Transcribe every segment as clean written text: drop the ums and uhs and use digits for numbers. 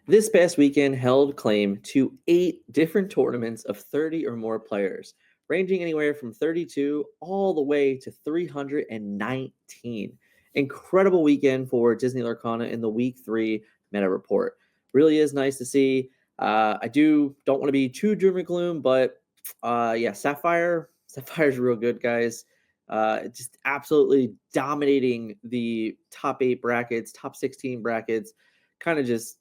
This past weekend held claim to 8 different tournaments of 30 or more players, ranging anywhere from 32 all the way to 319. Incredible weekend for Disney Lorcana in the Week 3 meta report. Really is nice to see. Don't want to be too doom and gloom, but yeah, Sapphire's real good, guys. Just absolutely dominating the top 8 brackets, top 16 brackets, kind of just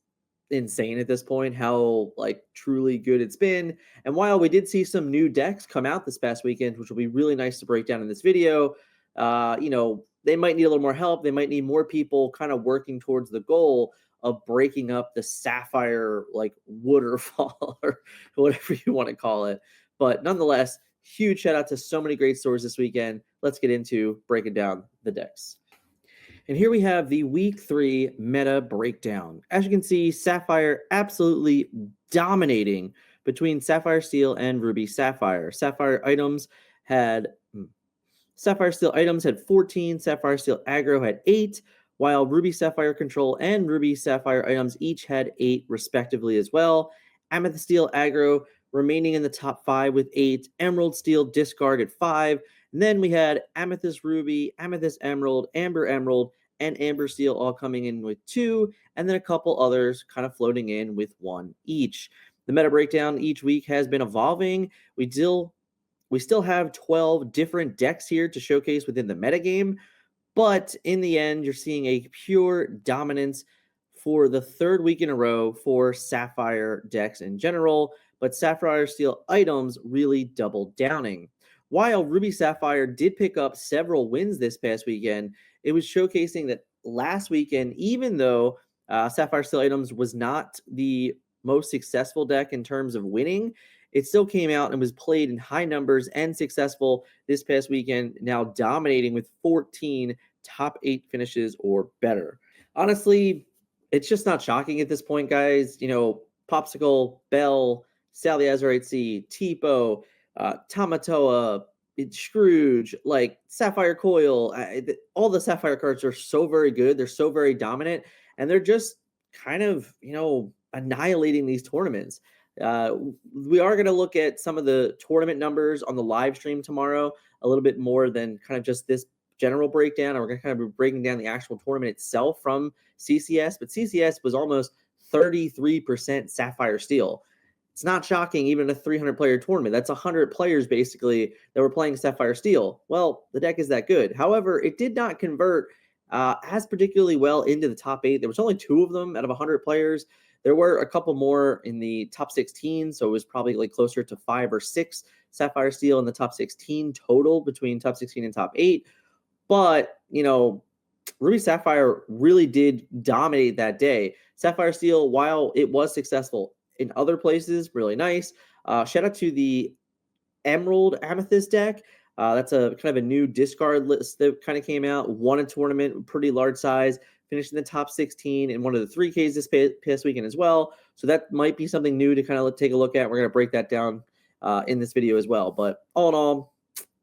insane at this point how like truly good it's been. And while we did see some new decks come out this past weekend, which will be really nice to break down in this video, they might need a little more help. They might need more people kind of working towards the goal of breaking up the Sapphire like waterfall or whatever you want to call it. But nonetheless, huge shout out to so many great stores this weekend. Let's get into breaking down the decks. And here we have the Week 3 meta breakdown. As you can see, Sapphire absolutely dominating between Sapphire Steel and Ruby Sapphire. Sapphire Steel items had 14, Sapphire Steel Aggro had 8, while Ruby Sapphire Control and Ruby Sapphire items each had 8 respectively as well. Amethyst Steel Aggro remaining in the top 5 with 8, Emerald Steel Discard at 5, and then we had Amethyst Ruby, Amethyst Emerald, Amber Emerald, and Amber Steel all coming in with 2, and then a couple others kind of floating in with 1 each. The meta breakdown each week has been evolving. We still have 12 different decks here to showcase within the metagame, but in the end, you're seeing a pure dominance for the 3rd week in a row for Sapphire decks in general, but Sapphire Steel items really doubled downing. While Ruby Sapphire did pick up several wins this past weekend, it was showcasing that last weekend, even though Sapphire Steel items was not the most successful deck in terms of winning, it still came out and was played in high numbers and successful this past weekend, now dominating with 14 top 8 finishes or better. Honestly, it's just not shocking at this point, guys. Popsicle, Bell, Sally Azurite C, Tipo, Tamatoa, Scrooge, like Sapphire Coil, all the Sapphire cards are so very good. They're so very dominant, and they're just kind of, annihilating these tournaments. We are going to look at some of the tournament numbers on the live stream tomorrow, a little bit more than kind of just this general breakdown. And we're going to kind of be breaking down the actual tournament itself from CCS, but CCS was almost 33% Sapphire Steel. It's not shocking, even a 300-player tournament. That's 100 players, basically, that were playing Sapphire Steel. Well, the deck is that good. However, it did not convert as particularly well into the top 8. There was only 2 of them out of 100 players. There were a couple more in the top 16, so it was probably like closer to 5 or 6 Sapphire Steel in the top 16 total between top 16 and top 8. But, Ruby Sapphire really did dominate that day. Sapphire Steel, while it was successful in other places, really nice. Shout out to the Emerald Amethyst deck. That's a kind of a new discard list that kind of came out. Won a tournament, pretty large size, finished in the top 16 in one of the 3Ks this past weekend as well. So that might be something new to kind of take a look at. We're going to break that down in this video as well. But all in all,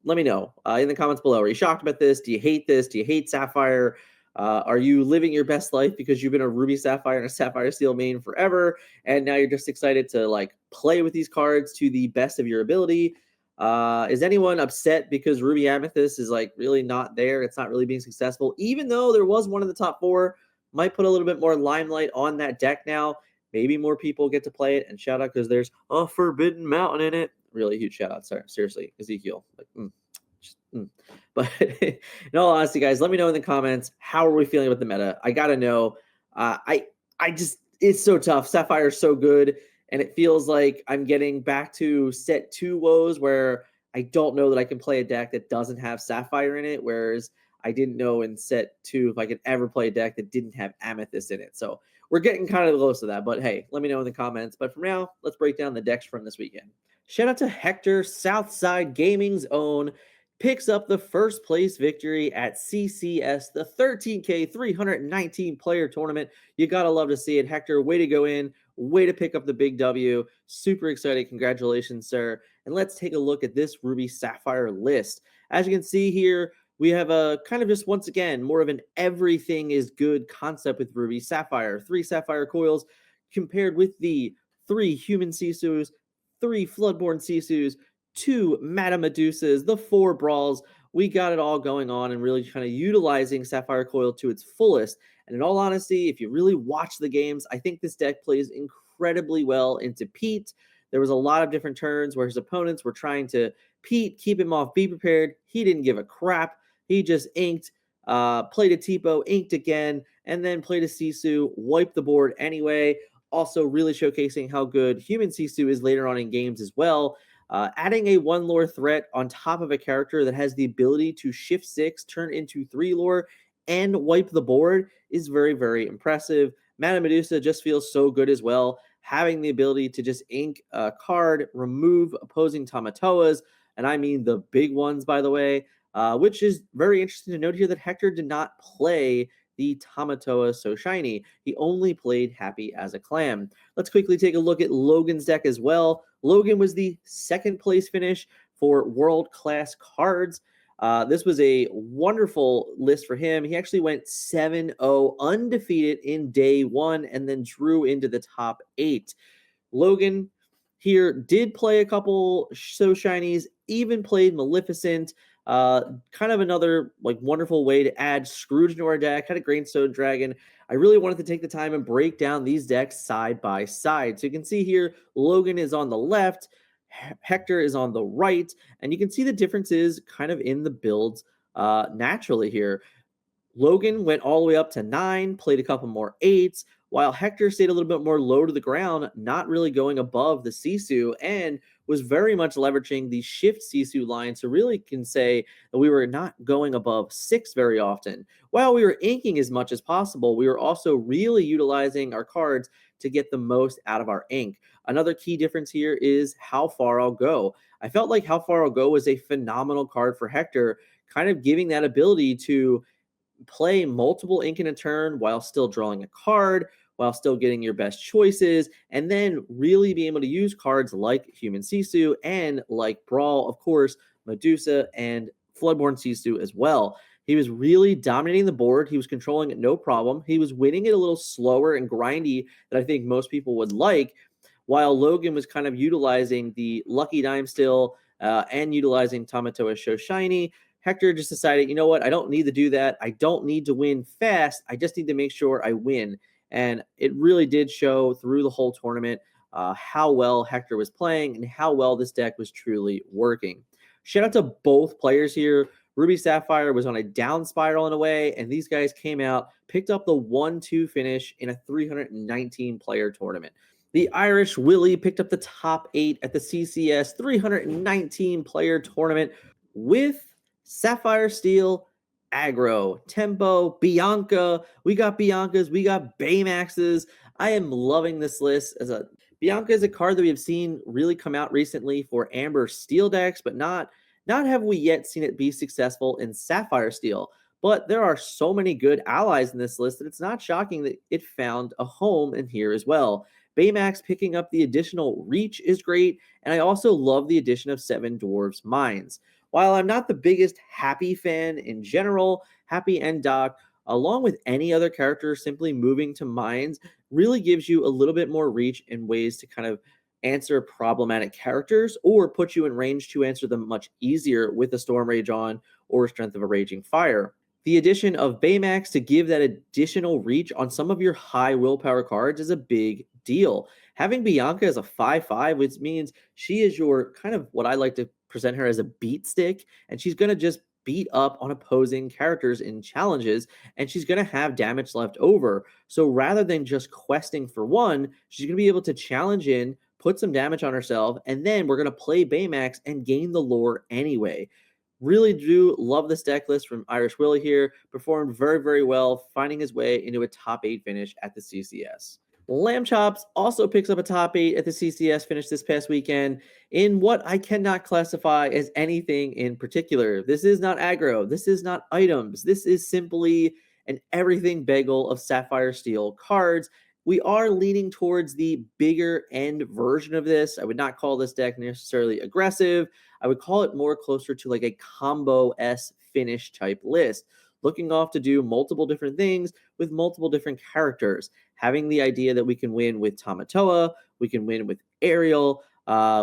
let me know in the comments below. Are you shocked about this? Do you hate this? Do you hate Sapphire? Are you living your best life because you've been a Ruby Sapphire and a Sapphire Steel main forever, and now you're just excited to like play with these cards to the best of your ability? Is anyone upset because Ruby Amethyst is like really not there? It's not really being successful, even though there was one in the top 4. Might put a little bit more limelight on that deck now. Maybe more people get to play it. And shout out because there's a Forbidden Mountain in it. Really huge shout out. Sorry, seriously, Ezekiel. But in all honesty, guys, let me know in the comments, how are we feeling about the meta? I gotta know. It's so tough. Sapphire is so good, and it feels like I'm getting back to set 2 woes where I don't know that I can play a deck that doesn't have Sapphire in it, whereas I didn't know in set 2 if I could ever play a deck that didn't have Amethyst in it. So we're getting kind of close to that, but hey, let me know in the comments. But for now, let's break down the decks from this weekend. Shout out to Hector, Southside Gaming's own, picks up the first place victory at CCS, the 13K 319 player tournament. You gotta love to see it. Hector, way to go in, way to pick up the big W. Super excited. Congratulations, sir. And let's take a look at this Ruby Sapphire list. As you can see here, we have a kind of just, once again, more of an everything is good concept with Ruby Sapphire. 3 Sapphire coils, compared with the 3 human Sisus, 3 Floodborn Sisus, 2 Madame Medusas, the 4 Brawls. We got it all going on and really kind of utilizing Sapphire Coil to its fullest. And in all honesty, if you really watch the games, I think this deck plays incredibly well into Pete. There was a lot of different turns where his opponents were trying to Pete, keep him off, be prepared. He didn't give a crap. He just inked, played a Tipo, inked again, and then played a Sisu, wiped the board anyway. Also really showcasing how good human Sisu is later on in games as well. Adding a 1 lore threat on top of a character that has the ability to shift 6, turn into 3 lore, and wipe the board is very, very impressive. Madame Medusa just feels so good as well, having the ability to just ink a card, remove opposing Tamatoas, and I mean the big ones, by the way, which is very interesting to note here that Hector did not play the Tamatoa So Shiny. He only played Happy as a Clam. Let's quickly take a look at Logan's deck as well. Logan was the second place finish for world-class cards. This was a wonderful list for him. He actually went 7-0 undefeated in day 1 and then drew into the top 8. Logan here did play a couple So Shinies, even played Maleficent. Kind of another like wonderful way to add Scrooge into our deck. Had a Grainstone Dragon. I really wanted to take the time and break down these decks side by side. So you can see here, Logan is on the left, Hector is on the right, and you can see the differences kind of in the builds naturally here. Logan went all the way up to 9, played a couple more 8s, while Hector stayed a little bit more low to the ground, not really going above the Sisu, and was very much leveraging the shift Sisu line. So really can say that we were not going above 6 very often. While we were inking as much as possible, we were also really utilizing our cards to get the most out of our ink. Another key difference here is How Far I'll Go. I felt like How Far I'll Go was a phenomenal card for Hector, kind of giving that ability to play multiple ink in a turn while still drawing a card, while still getting your best choices, and then really be able to use cards like Human Sisu and like Brawl, of course, Medusa, and Floodborn Sisu as well. He was really dominating the board. He was controlling it no problem. He was winning it a little slower and grindy than I think most people would like, while Logan was kind of utilizing the Lucky Dime still and utilizing Tamatoa So Shiny. Hector just decided, you know what, I don't need to do that. I don't need to win fast. I just need to make sure I win. And it really did show through the whole tournament how well Hector was playing and how well this deck was truly working. Shout out to both players here. Ruby Sapphire was on a down spiral in a way, and these guys came out, picked up the 1-2 finish in a 319-player tournament. The Irish Willie picked up the top 8 at the CCS 319-player tournament with Sapphire Steel, Aggro, Tempo, Bianca. We got Biancas, we got Baymaxes. I am loving this list. Bianca is a card that we have seen really come out recently for Amber Steel decks, but not have we yet seen it be successful in Sapphire Steel. But there are so many good allies in this list that it's not shocking that it found a home in here as well. Baymax picking up the additional reach is great, and I also love the addition of 7 Dwarves Mines. While I'm not the biggest Happy fan in general, Happy and Doc, along with any other character, simply moving to Mines really gives you a little bit more reach and ways to kind of answer problematic characters or put you in range to answer them much easier with a Storm Rage on or Strength of a Raging Fire. The addition of Baymax to give that additional reach on some of your high willpower cards is a big deal. Having Bianca as a 5/5, which means she is your kind of what I like to present her as a beat stick, and she's going to just beat up on opposing characters in challenges, and she's going to have damage left over. So rather than just questing for 1, she's going to be able to challenge in, put some damage on herself, and then we're going to play Baymax and gain the lore anyway. Really do love this deck list from Irish Willie here. Performed very, very well, finding his way into a top 8 finish at the CCS. Lamb Chops also picks up a top 8 at the CCS finish this past weekend in what I cannot classify as anything in particular. This is not aggro. This is not items. This is simply an everything bagel of Sapphire Steel cards. We are leaning towards the bigger end version of this. I would not call this deck necessarily aggressive. I would call it more closer to like a combo S finish type list. looking off to do multiple different things with multiple different characters, having the idea that we can win with Tamatoa, we can win with Ariel.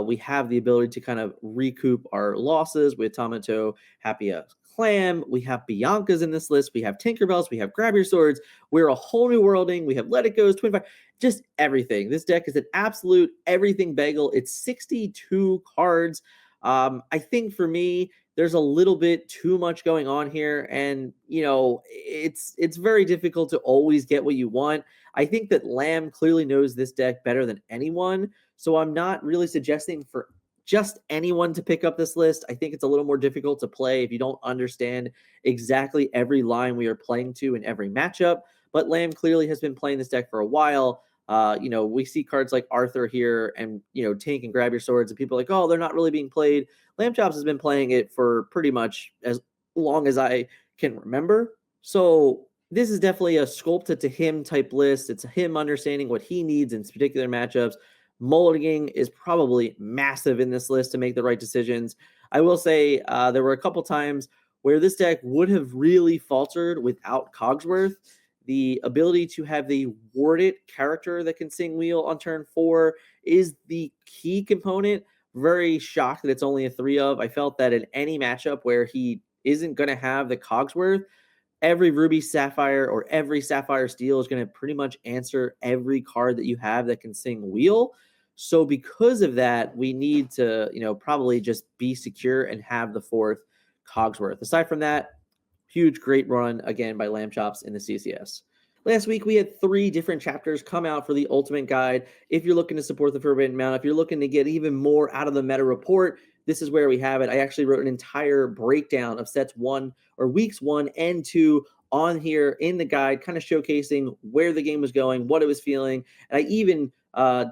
We have the ability to kind of recoup our losses with Tamato, Happy Clam. We have Bianca's in this list. We have Tinkerbells. We have Grab Your Swords. We're a whole new worlding. We have Let It Go's, Twin Fire, just everything. This deck is an absolute everything bagel. It's 62 cards. I think for me, there's a little bit too much going on here, and it's very difficult to always get what you want. I think that Lamb clearly knows this deck better than anyone, so I'm not really suggesting for just anyone to pick up this list. I think it's a little more difficult to play if you don't understand exactly every line we are playing to in every matchup. But Lamb clearly has been playing this deck for a while. We see cards like Arthur here and, Tank and Grab Your Swords, and people are like, oh, they're not really being played. Lamb Chops has been playing it for pretty much as long as I can remember. So this is definitely a sculpted to him type list. It's him understanding what he needs in particular matchups. Mulliganing is probably massive in this list to make the right decisions. I will say there were a couple times where this deck would have really faltered without Cogsworth. The ability to have the warded character that can sing wheel on turn 4 is the key component. Very shocked that it's only a 3 of. I felt that in any matchup where he isn't going to have the Cogsworth, every Ruby Sapphire or every Sapphire Steel is going to pretty much answer every card that you have that can sing wheel. So because of that, we need to, probably just be secure and have the 4th Cogsworth. Aside from that, huge, great run again by Lamb Chops in the CCS. Last week, we had 3 different chapters come out for the Ultimate Guide. If you're looking to support the Forbidden Mount, if you're looking to get even more out of the meta report, this is where we have it. I actually wrote an entire breakdown of weeks 1 and 2 on here in the guide, kind of showcasing where the game was going, what it was feeling. And I even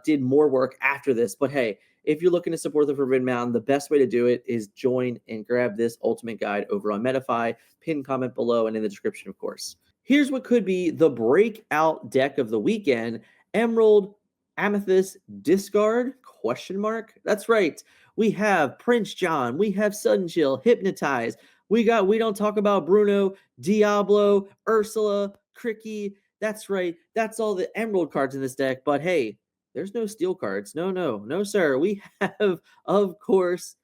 did more work after this. But hey, if you're looking to support the Forbidden Mountain, the best way to do it is join and grab this Ultimate Guide over on Metafy. Pin comment below and in the description, of course. Here's what could be the breakout deck of the weekend. Emerald, Amethyst, Discard, ? That's right. We have Prince John. We have Sudden Chill, Hypnotize. We Don't Talk About Bruno, Diablo, Ursula, Cricky. That's right. That's all the Emerald cards in this deck. But hey, there's no Steel cards. No, sir. We have, of course,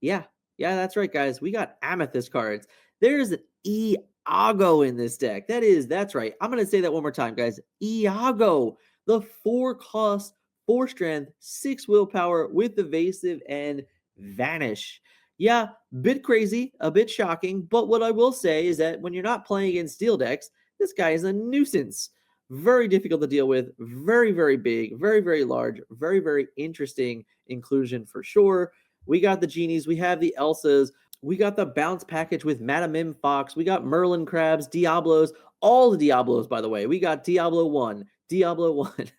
yeah, that's right, guys. We got Amethyst cards. There's an Iago in this deck. That's right. I'm going to say that one more time, guys. Iago, the 4 cost, 4 strength, 6 willpower with Evasive and Vanish. Yeah, bit crazy, a bit shocking, but what I will say is that when you're not playing against Steel decks, this guy is a nuisance. Very difficult to deal with, very, very big, very, very large, very, very interesting inclusion for sure. We got the Genies, we have the Elsas, we got the bounce package with Madame Mim Fox, we got Merlin Crabs, Diablos, all the Diablos, by the way. We got Diablo 1, Diablo 1.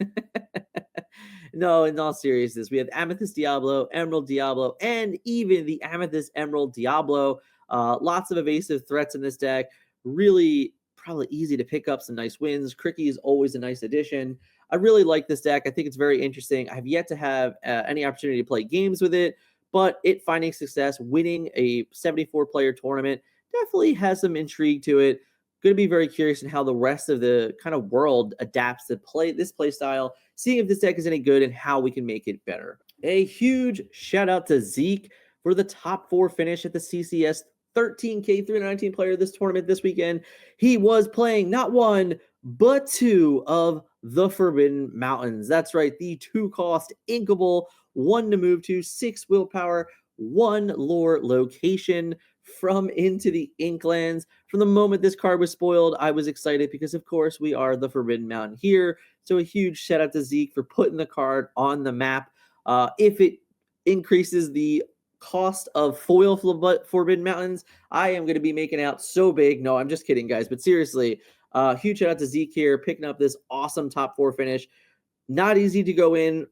No, in all seriousness, we have Amethyst Diablo, Emerald Diablo, and even the Amethyst Emerald Diablo. Lots of evasive threats in this deck. Really probably easy to pick up some nice wins. Cricky is always a nice addition. I really like this deck. I think it's very interesting. I have yet to have any opportunity to play games with it, but it finding success, winning a 74-player tournament, definitely has some intrigue to it. Going to be very curious in how the rest of the kind of world adapts to this play style, seeing if this deck is any good and how we can make it better. A huge shout out to Zeke for the top 4 finish at the CCS 13K 319 player this tournament this weekend. He was playing not 1, but 2 of the Forbidden Mountains. That's right, the 2 cost inkable, 1 to move to, 6 willpower, 1 lore location from Into the Inklands. From the moment this card was spoiled, I was excited because, of course, we are the Forbidden Mountain here. So a huge shout out to Zeke for putting the card on the map. If it increases the cost of foil Forbidden Mountains, I am going to be making out so big. No, I'm just kidding, guys. But seriously, huge shout out to Zeke here, picking up this awesome top 4 finish. Not easy to go into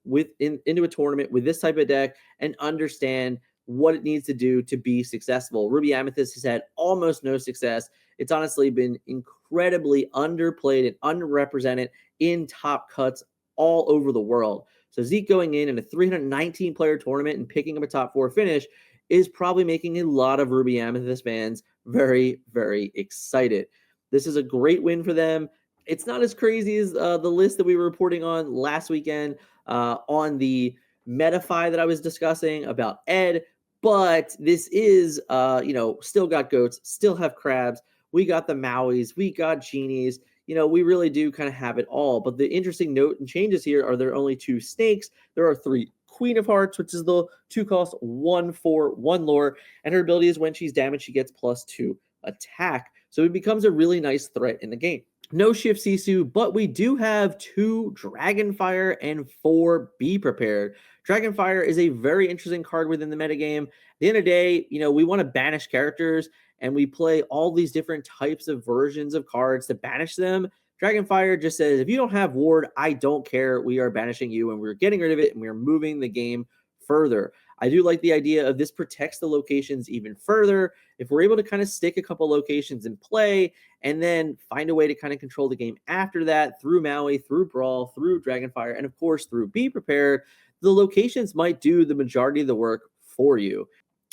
a tournament with this type of deck and understand what it needs to do to be successful. Ruby Amethyst has had almost no success. It's honestly been incredibly underplayed and underrepresented in top cuts all over the world. So Zeke going in a 319-player tournament and picking up a top 4 finish is probably making a lot of Ruby Amethyst fans very, very excited. This is a great win for them. It's not as crazy as the list that we were reporting on last weekend on the Metafy that I was discussing about Ed, but this is, still got goats, still have crabs. We got the Mauis, we got genies. We really do kind of have it all. But the interesting note and changes here are there are only 2 snakes. There are 3 Queen of Hearts, which is the 2 cost, 1 for 1 lore. And her ability is when she's damaged, she gets +2 attack. So it becomes a really nice threat in the game. No Shift Sisu, but we do have 2 Dragonfire and 4 Be Prepared. Dragonfire is a very interesting card within the metagame. At the end of the day, we want to banish characters, and we play all these different types of versions of cards to banish them. Dragonfire just says, if you don't have Ward, I don't care. We are banishing you, and we're getting rid of it, and we're moving the game further. I do like the idea of this protects the locations even further. If we're able to kind of stick a couple locations in play and then find a way to kind of control the game after that through Maui, through Brawl, through Dragonfire, and of course through Be Prepared, the locations might do the majority of the work for you.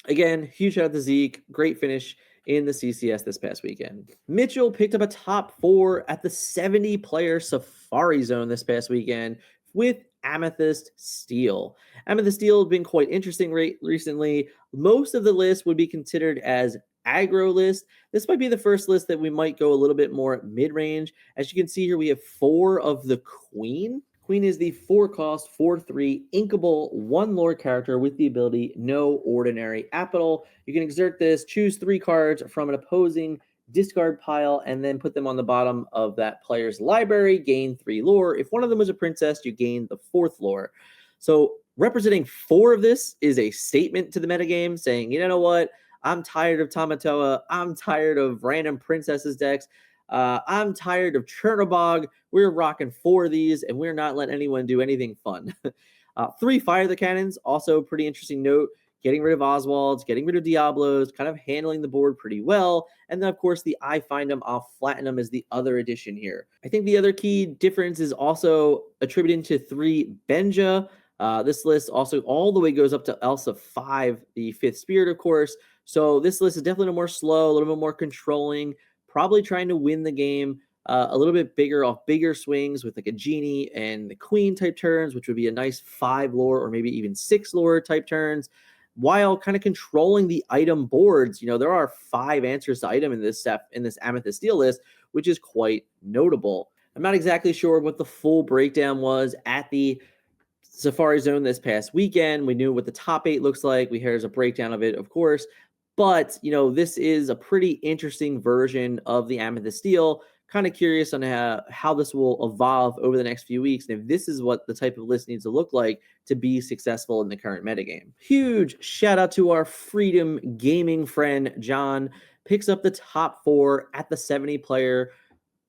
Again, huge shout out to Zeke. Great finish in the CCS this past weekend. Mitchell picked up a top 4 at the 70-player Safari Zone this past weekend with Amethyst Steel. Amethyst Steel has been quite interesting recently. Most of the list would be considered as aggro list. This might be the first list that we might go a little bit more mid-range. As you can see here, we have 4 of the Queen. Queen is the 4 cost, 4/3 inkable 1 lore character with the ability No Ordinary Capital. You can exert this, choose 3 cards from an opposing discard pile, and then put them on the bottom of that player's library, gain 3 lore. If one of them was a princess, you gain the 4th lore. So representing 4 of this is a statement to the metagame saying, you know what? I'm tired of Tamatoa. I'm tired of random princesses decks. I'm tired of Chernobog. We're rocking 4 of these, and we're not letting anyone do anything fun. 3 Fire the Cannons, also pretty interesting note. Getting rid of Oswalds, getting rid of Diablos, kind of handling the board pretty well. And then, of course, the I Find Them, I'll Flatten Them is the other addition here. I think the other key difference is also attributed to 3 Benja. This list also all the way goes up to Elsa 5, the 5th Spirit, of course. So this list is definitely more slow, a little bit more controlling, probably trying to win the game a little bit bigger off bigger swings with like a Genie and the Queen type turns, which would be a nice 5 lore or maybe even 6 lore type turns, while kind of controlling the item boards. There are 5 answers to item in this Amethyst Steel list, which is quite notable. I'm not exactly sure what the full breakdown was at the Safari Zone this past weekend. We knew what the top 8 looks like. Here's a breakdown of it, of course. But, this is a pretty interesting version of the Amethyst Steel. Kind of curious on how this will evolve over the next few weeks, and if this is what the type of list needs to look like to be successful in the current metagame. Huge shout out to our Freedom Gaming friend, John. Picks up the top 4 at the 70-player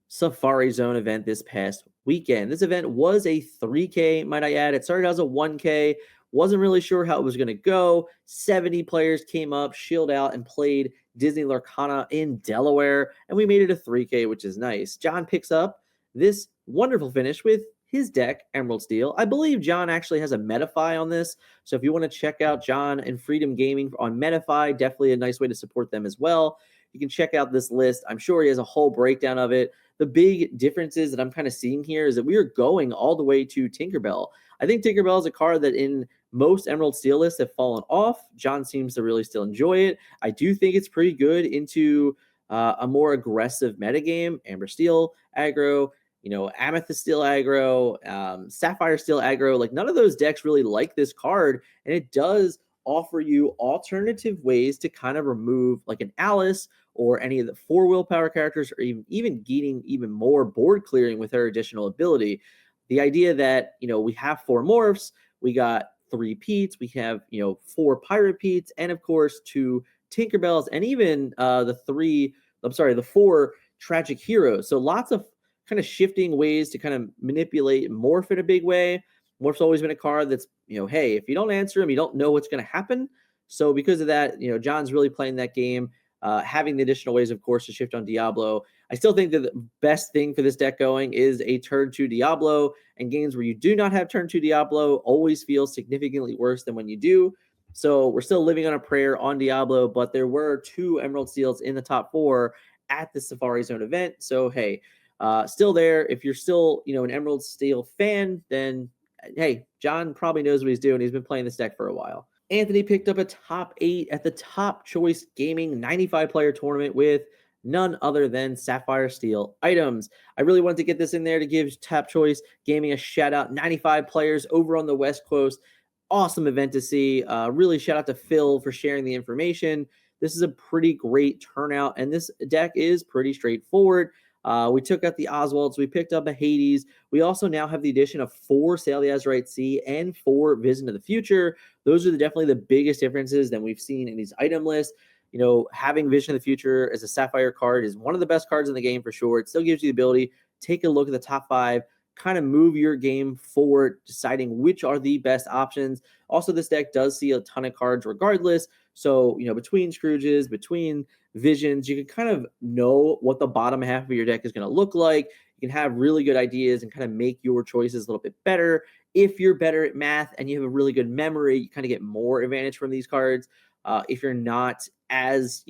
Safari Zone event this past weekend. This event was a 3K, might I add. It started as a 1K. Wasn't really sure how it was going to go. 70 players came up, shield out, and played Disney Lorcana in Delaware, and we made it a 3K, which is nice. John picks up this wonderful finish with his deck, Emerald Steel. I believe John actually has a Metafy on this, so if you want to check out John and Freedom Gaming on Metafy, definitely a nice way to support them as well. You can check out this list. I'm sure he has a whole breakdown of it. The big differences that I'm kind of seeing here is that we are going all the way to Tinkerbell. I think Tinkerbell is a card that in most Emerald Steel lists have fallen off. John seems to really still enjoy it. I do think it's pretty good into a more aggressive metagame. Amber Steel aggro, Amethyst Steel aggro, Sapphire Steel aggro. Like, none of those decks really like this card, and it does offer you alternative ways to kind of remove like an Alice or any of the 4 willpower characters, or even getting even more board clearing with her additional ability. The idea that, we have 4 morphs, we got 3 Petes, we have, 4 Pirate Petes, and of course 2 Tinkerbells, and even the 4 Tragic Heroes. So lots of kind of shifting ways to kind of manipulate Morph in a big way. Morph's always been a card that's, hey, if you don't answer him, you don't know what's going to happen. So because of that, John's really playing that game, having the additional ways, of course, to shift on Diablo. I still think that the best thing for this deck going is a turn 2 Diablo, and games where you do not have turn 2 Diablo always feel significantly worse than when you do. So we're still living on a prayer on Diablo, but there were 2 Emerald Steels in the top 4 at the Safari Zone event. So hey, still there. If you're still, an Emerald Steel fan, then hey, John probably knows what he's doing. He's been playing this deck for a while. Anthony picked up a top 8 at the Top Choice Gaming 95 player tournament with none other than Sapphire Steel items. I really wanted to get this in there to give Top Choice Gaming a shout out. 95 players over on the West Coast. Awesome event to see. Really shout out to Phil for sharing the information. This is a pretty great turnout, and this deck is pretty straightforward. We took out the Oswalds. We picked up a Hades. We also now have the addition of 4 Sail the Azurite Sea and 4 Vision of the Future. Those are definitely the biggest differences that we've seen in these item lists. Having Vision of the Future as a Sapphire card is one of the best cards in the game for sure. It still gives you the ability to take a look at the top 5, kind of move your game forward, deciding which are the best options. Also, this deck does see a ton of cards regardless. So, between Scrooges, between Visions, you can kind of know what the bottom half of your deck is going to look like. You can have really good ideas and kind of make your choices a little bit better. If you're better at math and you have a really good memory, you kind of get more advantage from these cards. If you're not as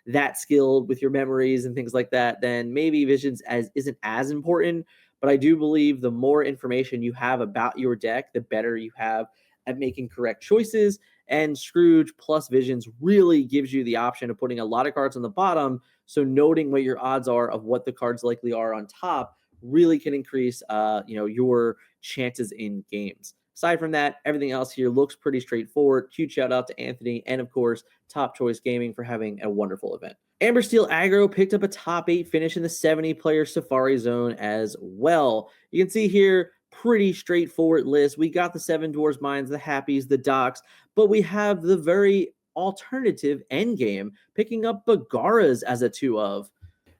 that skilled with your memories and things like that, then maybe Visions isn't as important. But I do believe the more information you have about your deck, the better you have at making correct choices. And Scrooge plus Visions really gives you the option of putting a lot of cards on the bottom. So noting what your odds are of what the cards likely are on top really can increase, your chances in games. Aside from that, everything else here looks pretty straightforward. Huge shout out to Anthony and, of course, Top Choice Gaming for having a wonderful event. Amber Steel Aggro picked up a top 8 finish in the 70-player Safari Zone as well. You can see here, pretty straightforward list. We got the 7 Dwarves Mines, the Happies, the Docks, but we have the very alternative endgame, picking up Bagheera's as a 2 of.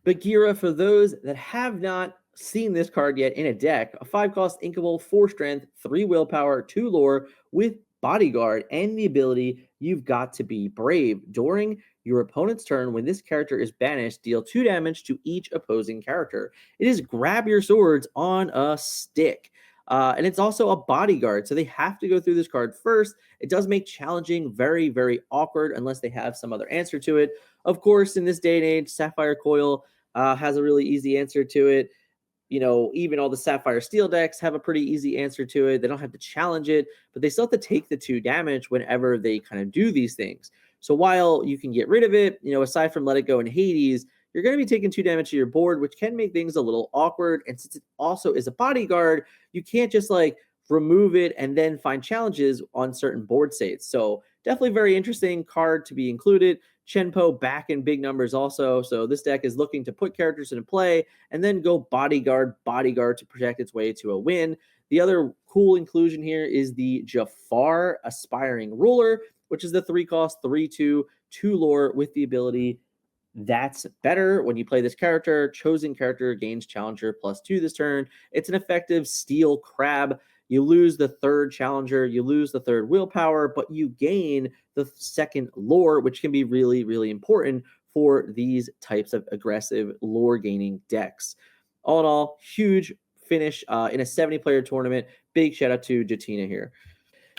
Bagheera, for those that have not seen this card yet in a deck, a 5-cost Inkable, 4 strength, 3 willpower, 2 lore with Bodyguard and the ability You've Got to Be Brave. During your opponent's turn, when this character is banished, deal 2 damage to each opposing character. It is Grab Your Swords on a stick. And it's also a bodyguard, so they have to go through this card first. It does make challenging very, very awkward unless they have some other answer to it. Of course, in this day and age, Sapphire Coil has a really easy answer to it. Even all the Sapphire Steel decks have a pretty easy answer to it. They don't have to challenge it, but they still have to take the 2 damage whenever they kind of do these things. So while you can get rid of it, aside from Let It Go and Hades, you're going to be taking 2 damage to your board, which can make things a little awkward. And since it also is a bodyguard, you can't just remove it and then find challenges on certain board states. So definitely very interesting card to be included. Chenpo back in big numbers also. So this deck is looking to put characters into play and then go bodyguard to protect its way to a win. The other cool inclusion here is the Jafar Aspiring Ruler, which is the 3-cost, 3/2, 2 lore with the ability That's Better. When you play this character, chosen character gains Challenger +2 this turn. It's an effective steel crab. You lose the 3rd Challenger, you lose the 3rd willpower, but you gain the 2nd lore, which can be really, really important for these types of aggressive lore gaining decks. All in all, huge finish in a 70-player tournament. Big shout out to Jatina here.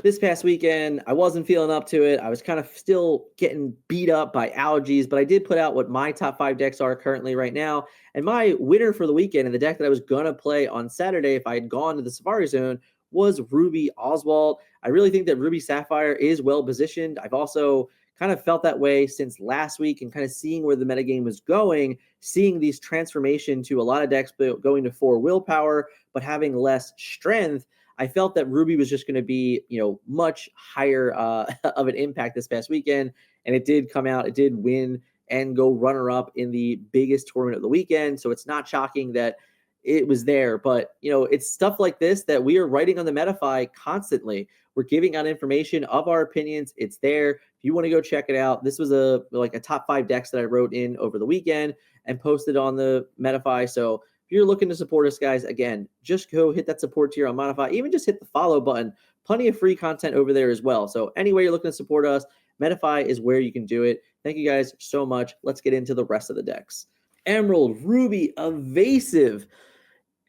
This past weekend, I wasn't feeling up to it. I was kind of still getting beat up by allergies, but I did put out what my top 5 decks are currently right now. And my winner for the weekend and the deck that I was going to play on Saturday if I had gone to the Safari Zone was Ruby Oswald. I really think that Ruby Sapphire is well positioned. I've also kind of felt that way since last week and kind of seeing where the metagame was going, seeing these transformation to a lot of decks going to 4 willpower, but having less strength. I felt that Ruby was just going to be, much higher of an impact this past weekend, and it did come out. It did win and go runner-up in the biggest tournament of the weekend, so it's not shocking that it was there. But, it's stuff like this that we are writing on the Metafy constantly. We're giving out information of our opinions. It's there. If you want to go check it out, this was a top 5 decks that I wrote in over the weekend and posted on the Metafy. So if you're looking to support us, guys, again, just go hit that support tier on Metafy. Even just hit the follow button. Plenty of free content over there as well. So anyway you're looking to support us, Metafy is where you can do it. Thank you guys so much. Let's get into the rest of the decks. Emerald, Ruby, Evasive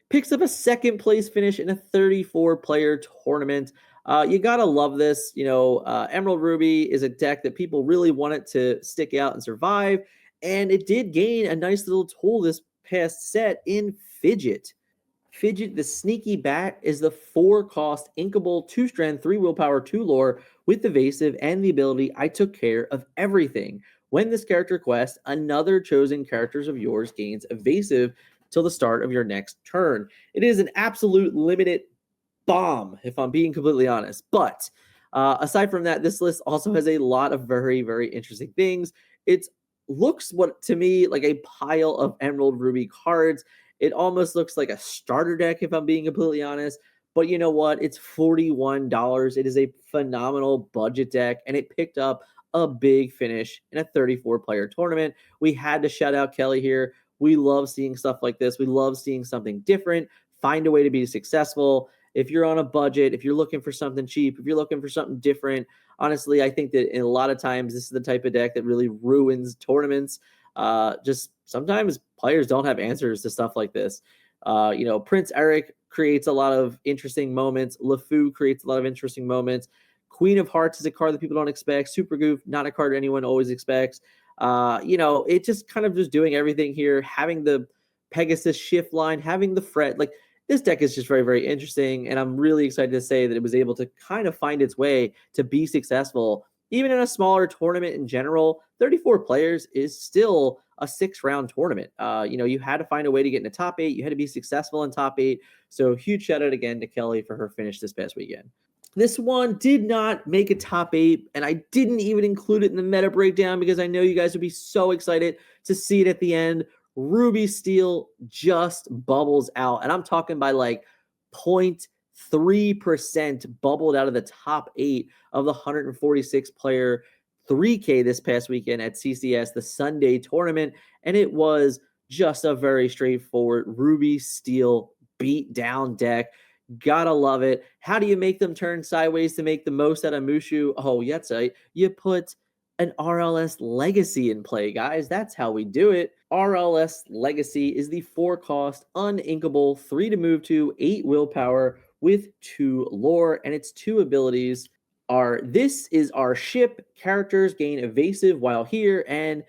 picks up a 2nd place finish in a 34-player tournament. You gotta love this. Emerald Ruby is a deck that people really wanted to stick out and survive, and it did gain a nice little tool this past set in Fidget. Fidget, the sneaky bat, is the 4-cost inkable 2-strength, 3 willpower, 2 lore with evasive and the ability I took care of everything. When this character quests, another chosen characters of yours gains evasive till the start of your next turn. It is an absolute limited bomb, if I'm being completely honest. But aside from that, this list also has a lot of very, very interesting things. It looks what to me like a pile of Emerald Ruby cards. It almost looks like a starter deck, if I'm being completely honest. But you know what? It's $41. It is a phenomenal budget deck, and it picked up a big finish in a 34-player tournament. We had to shout out Kelly here. We love seeing stuff like this. We love seeing something different. Find a way to be successful. If you're on a budget, if you're looking for something cheap, if you're looking for something different, honestly, I think that in a lot of times this is the type of deck that really ruins tournaments. Just sometimes players don't have answers to stuff like this. Prince Eric creates a lot of interesting moments. LeFou creates a lot of interesting moments. Queen of Hearts is a card that people don't expect. Super Goof, not a card anyone always expects. It just kind of just doing everything here, having the Pegasus shift line, having the fret, like this deck is just very, very interesting. And I'm really excited to say that it was able to kind of find its way to be successful. Even in a smaller tournament in general, 34 players is still a 6-round tournament. You had to find a way to get in the top 8. You had to be successful in top 8. So huge shout out again to Kelly for her finish this past weekend. This one did not make a top 8, and I didn't even include it in the meta breakdown because I know you guys would be so excited to see it at the end. Ruby Steel just bubbles out, and I'm talking by like 0.3% bubbled out of the top 8 of the 146 player 3K this past weekend at CCS, the Sunday tournament, and it was just a very straightforward Ruby Steel beat down deck. Gotta love it. How do you make them turn sideways to make the most out of Mushu? Oh, that's right. You put an RLS Legacy in play, guys. That's how we do it. RLS Legacy is the 4-cost, uninkable, 3 to move to, 8 willpower with 2 lore, and its 2 abilities are this is our ship. Characters gain evasive while here and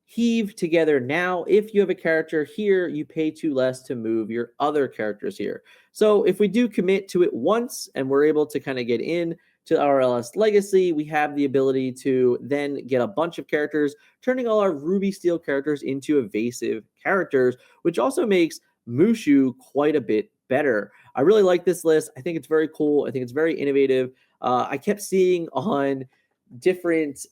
heave together now. If you have a character here, you pay 2 less to move your other characters here. So if we do commit to it once and we're able to kind of get in to RLS Legacy, we have the ability to then get a bunch of characters, turning all our Ruby Steel characters into evasive characters, which also makes Mushu quite a bit better. I really like this list. I think it's very cool. I think it's very innovative. I kept seeing on different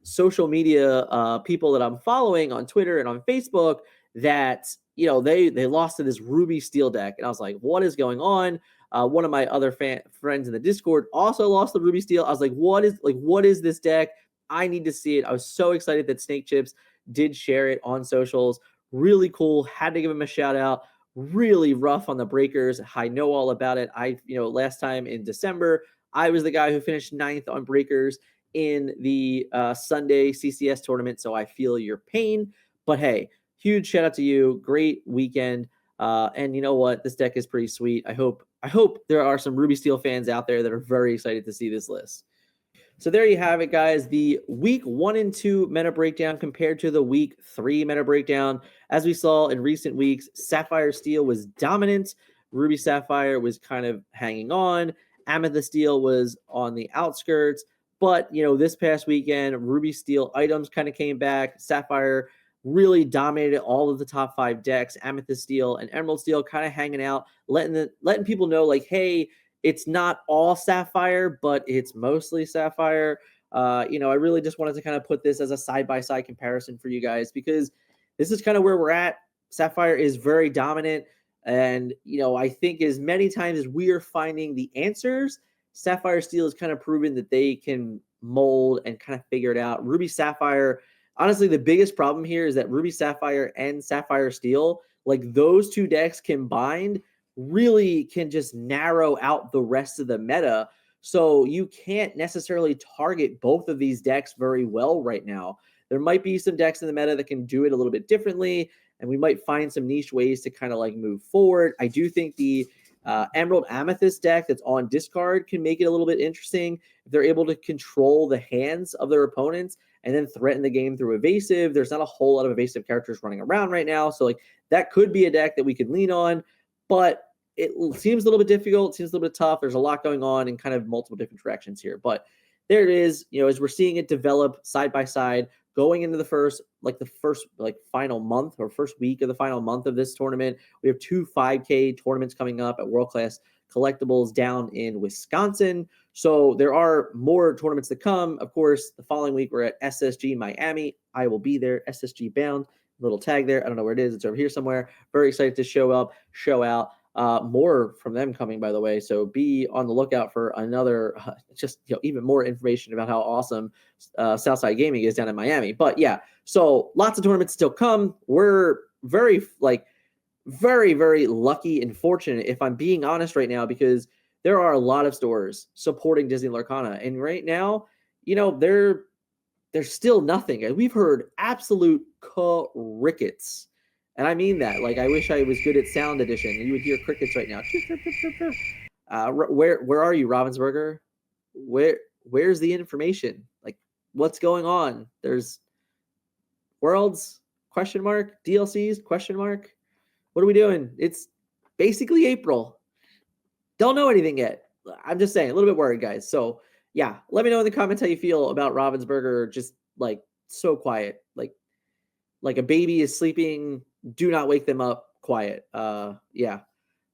social media people that I'm following on Twitter and on Facebook that they lost to this Ruby Steel deck, and I was like, what is going on? One of my other friends in the Discord also lost the Ruby Steel. I was like, what is this deck? I need to see it. I was so excited that Snake Chips did share it on socials. Really cool. Had to give him a shout out. Really rough on the breakers. I know all about it. Last time in December, I was the guy who finished 9th on breakers in the Sunday CCS tournament, so I feel your pain. But hey, huge shout out to you. Great weekend. And you know what? This deck is pretty sweet. I hope there are some Ruby Steel fans out there that are very excited to see this list. So there you have it, guys. The week 1 and 2 meta breakdown compared to the week 3 meta breakdown. As we saw in recent weeks, Sapphire Steel was dominant. Ruby Sapphire was kind of hanging on. Amethyst Steel was on the outskirts. But, this past weekend, Ruby Steel items kind of came back. Sapphire really dominated all of the top 5 decks. Amethyst Steel and Emerald Steel kind of hanging out, letting people know, like, hey, it's not all Sapphire, but it's mostly Sapphire. I really just wanted to kind of put this as a side-by-side comparison for you guys because this is kind of where we're at. Sapphire is very dominant. And, I think as many times as we are finding the answers, Sapphire Steel has kind of proven that they can mold and kind of figure it out. Ruby Sapphire, honestly, the biggest problem here is that Ruby Sapphire and Sapphire Steel, like those 2 decks combined, really can just narrow out the rest of the meta. So you can't necessarily target both of these decks very well right now. There might be some decks in the meta that can do it a little bit differently, and we might find some niche ways to kind of like move forward. I do think the Emerald Amethyst deck that's on discard can make it a little bit interesting. If they're able to control the hands of their opponents and then threaten the game through Evasive, there's not a whole lot of Evasive characters running around right now. So like that could be a deck that we could lean on, but it seems a little bit difficult. It seems a little bit tough. There's a lot going on in kind of multiple different directions here, but there it is. As we're seeing it develop side by side, going into the first final month or first week of the final month of this tournament. We have 2 5K tournaments coming up at World Class Collectibles down in Wisconsin. So there are more tournaments to come. Of course, the following week we're at SSG Miami. I will be there, SSG bound. Little tag there. I don't know where it is. It's over here somewhere. Very excited to show out. More from them coming, by the way. So be on the lookout for another, even more information about how awesome Southside Gaming is down in Miami. But yeah, so lots of tournaments still come. We're very, very lucky and fortunate, if I'm being honest right now, because there are a lot of stores supporting Disney Lorcana. And right now, there's still nothing. And we've heard absolute crickets. And I mean that. Like, I wish I was good at sound edition. You would hear crickets right now. Where are you, Ravensburger? Where's the information? Like, what's going on? There's Worlds ? DLCs ? What are we doing? It's basically April. Don't know anything yet. I'm just saying, a little bit worried, guys. So yeah, let me know in the comments how you feel about Ravensburger. Just like so quiet, like a baby is sleeping. Do not wake them up. Quiet. Yeah.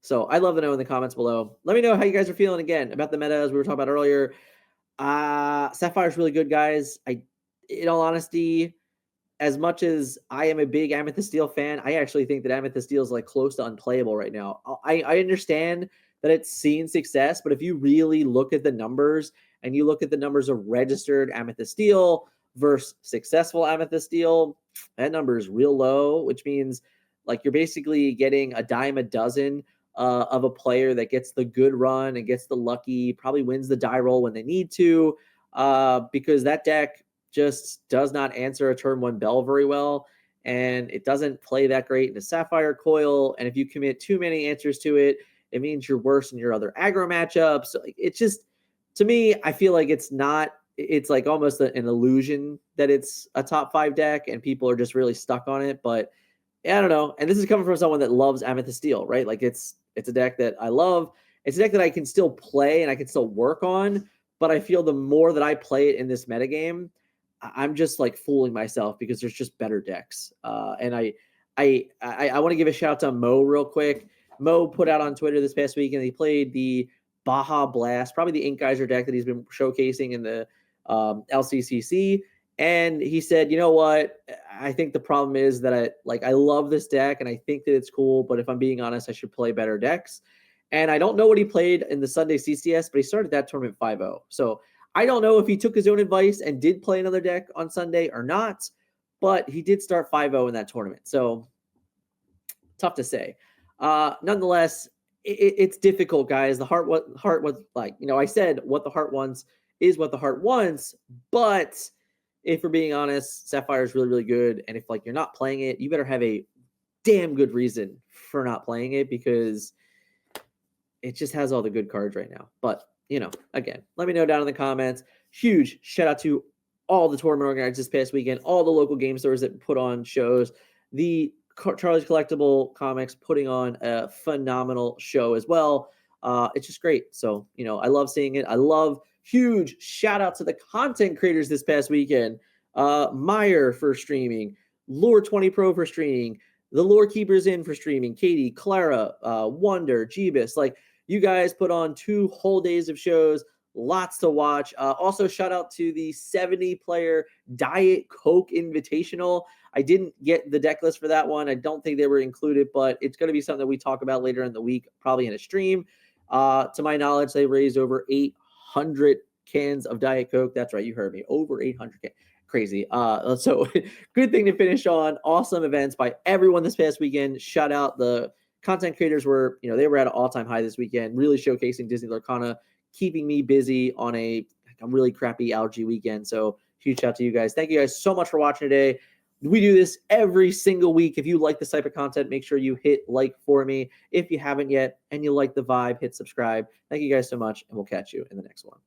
So I'd love to know in the comments below. Let me know how you guys are feeling again about the meta as we were talking about earlier. Sapphire's really good, guys. In all honesty, as much as I am a big Amethyst Steel fan, I actually think that Amethyst Steel is like close to unplayable right now. I understand that it's seen success, but if you really look at the numbers and you look at the numbers of registered Amethyst Steel versus successful Amethyst Steel, that number is real low, which means like you're basically getting a dime a dozen of a player that gets the good run and gets the lucky, probably wins the die roll when they need to, because that deck just does not answer a turn 1 bell very well, and it doesn't play that great in a Sapphire coil, and if you commit too many answers to it, it means you're worse in your other aggro matchups. So it just, to me, I feel like it's like almost an illusion that it's a top 5 deck and people are just really stuck on it. But I don't know. And this is coming from someone that loves Amethyst Steel, right? Like it's a deck that I love. It's a deck that I can still play and I can still work on. But I feel the more that I play it in this metagame, I'm just like fooling myself because there's just better decks. And I want to give a shout out to Mo real quick. Mo put out on Twitter this past week and he played the Baja Blast, probably the Ink Geyser deck that he's been showcasing in the LCCC. And he said, you know what? I think the problem is that I love this deck and I think that it's cool, but if I'm being honest, I should play better decks. And I don't know what he played in the Sunday CCS, but he started that tournament 5-0. So I don't know if he took his own advice and did play another deck on Sunday or not, but he did start 5-0 in that tournament. So tough to say. Nonetheless, it's difficult, guys. The heart was like, I said what the heart wants is what the heart wants, but if we're being honest, Sapphire is really, really good. And if you're not playing it, you better have a damn good reason for not playing it because it just has all the good cards right now. But, again, let me know down in the comments. Huge shout out to all the tournament organizers this past weekend, all the local game stores that put on shows, the Charlie's Collectible Comics putting on a phenomenal show as well. It's just great. So, I love seeing it. I love huge shout out to the content creators this past weekend. Meyer for streaming, Lore 20 Pro for streaming, the Lore Keepers in for streaming, Katie, Clara, Wonder, Jeebus. You guys put on 2 whole days of shows, lots to watch. Also, shout out to the 70-player Diet Coke Invitational. I didn't get the deck list for that one. I don't think they were included, but it's going to be something that we talk about later in the week, probably in a stream. To my knowledge, they raised over 800 cans of Diet Coke. That's right, you heard me. Over 800 cans. Crazy. So good thing to finish on. Awesome events by everyone this past weekend. Shout out the content creators were, they were at an all-time high this weekend, really showcasing Disney Lorcana, keeping me busy on a really crappy allergy weekend. So huge shout out to you guys. Thank you guys so much for watching today. We do this every single week. If you like this type of content, make sure you hit like for me. If you haven't yet and you like the vibe, hit subscribe. Thank you guys so much, and we'll catch you in the next one.